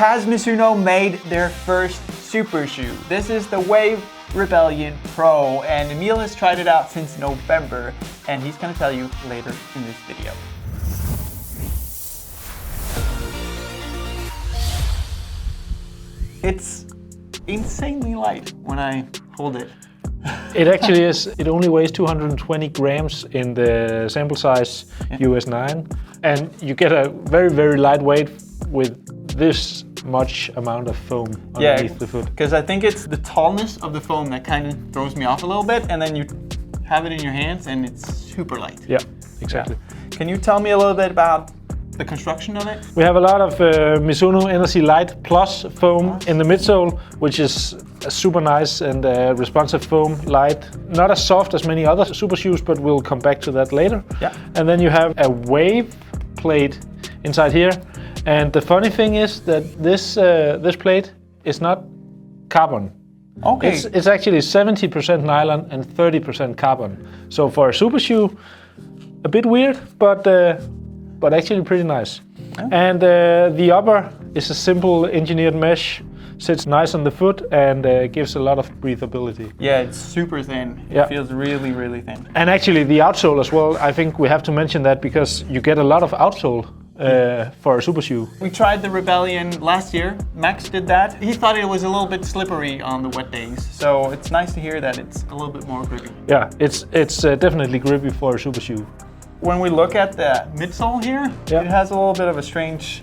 Has Mizuno made their first super shoe? This is the Wave Rebellion Pro, and Emil has tried it out since November, and he's going to tell you later in this video. It's insanely light when I hold it. It actually is. It only weighs 220 grams in the sample size US 9, and you get a very, very light weight with this much amount of foam underneath the foot. Because I think it's the tallness of the foam that kind of throws me off a little bit, and then you have it in your hands and it's super light. Yeah, exactly. Yeah. Can you tell me a little bit about the construction of it? We have a lot of Mizuno Energy Light Plus foam in the midsole, which is a super nice and responsive foam, light. Not as soft as many other super shoes, but we'll come back to that later. Yeah. And then you have a wave plate inside here. And the funny thing is that this plate is not carbon. Okay. It's actually 70% nylon and 30% carbon. So for a super shoe, a bit weird, but actually pretty nice. Yeah. And the upper is a simple engineered mesh, sits nice on the foot and gives a lot of breathability. Yeah, it's super thin. It feels really, really thin. And actually the outsole as well, I think we have to mention that because you get a lot of outsole for a super shoe. We tried the Rebellion last year. Max did that. He thought it was a little bit slippery on the wet days, so it's nice to hear that it's a little bit more grippy. Yeah, it's definitely grippy for a super shoe. When we look at the midsole here, it has a little bit of a strange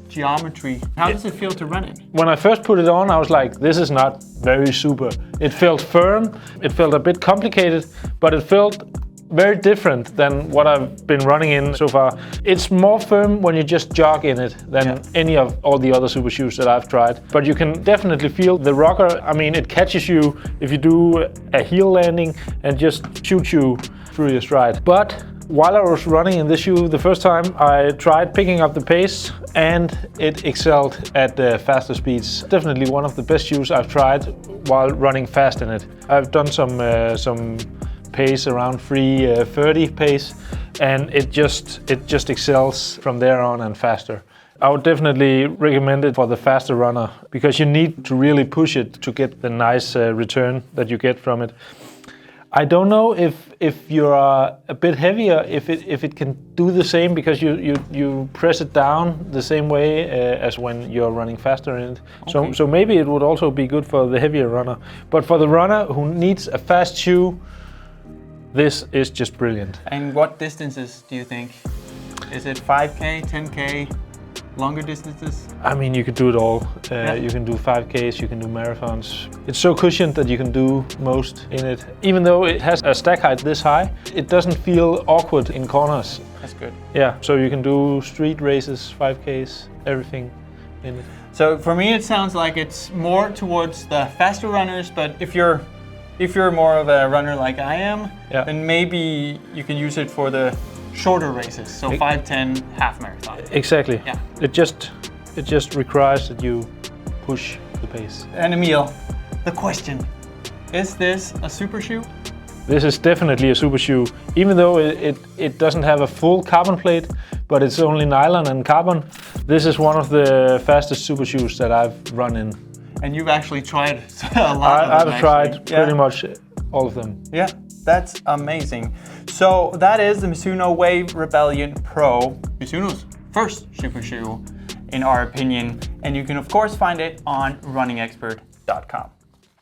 geometry. How does it feel to run it? When I first put it on, I was like, this is not very super. It felt firm, it felt a bit complicated, but it felt very different than what I've been running in so far. It's more firm when you just jog in it than any of all the other super shoes that I've tried. But you can definitely feel the rocker. I mean, it catches you if you do a heel landing and just shoots you through your stride. But while I was running in this shoe the first time, I tried picking up the pace and it excelled at the faster speeds. Definitely one of the best shoes I've tried while running fast in it. I've done some pace around 3:30 pace, and it just excels from there on and faster. I would definitely recommend it for the faster runner because you need to really push it to get the nice return that you get from it. I don't know if you're a bit heavier, if it can do the same because you press it down the same way as when you're running faster in it. Okay. So maybe it would also be good for the heavier runner. But for the runner who needs a fast shoe, this is just brilliant. And what distances do you think? Is it 5K, 10K, longer distances? I mean, you could do it all. You can do 5Ks, you can do marathons. It's so cushioned that you can do most in it. Even though it has a stack height this high, it doesn't feel awkward in corners. That's good. Yeah, so you can do street races, 5Ks, everything in it. So for me, it sounds like it's more towards the faster runners, but if you're more of a runner like I am, then maybe you can use it for the shorter races, so 5, 10, half marathon. Exactly. Yeah. It just requires that you push the pace. And Emil, the question, is this a super shoe? This is definitely a super shoe, even though it doesn't have a full carbon plate, but it's only nylon and carbon. This is one of the fastest super shoes that I've run in. And you've actually tried a lot of them. I've tried pretty much all of them. Yeah, that's amazing. So that is the Mizuno Wave Rebellion Pro, Mizuno's first super shoe, in our opinion. And you can of course find it on runningexpert.com.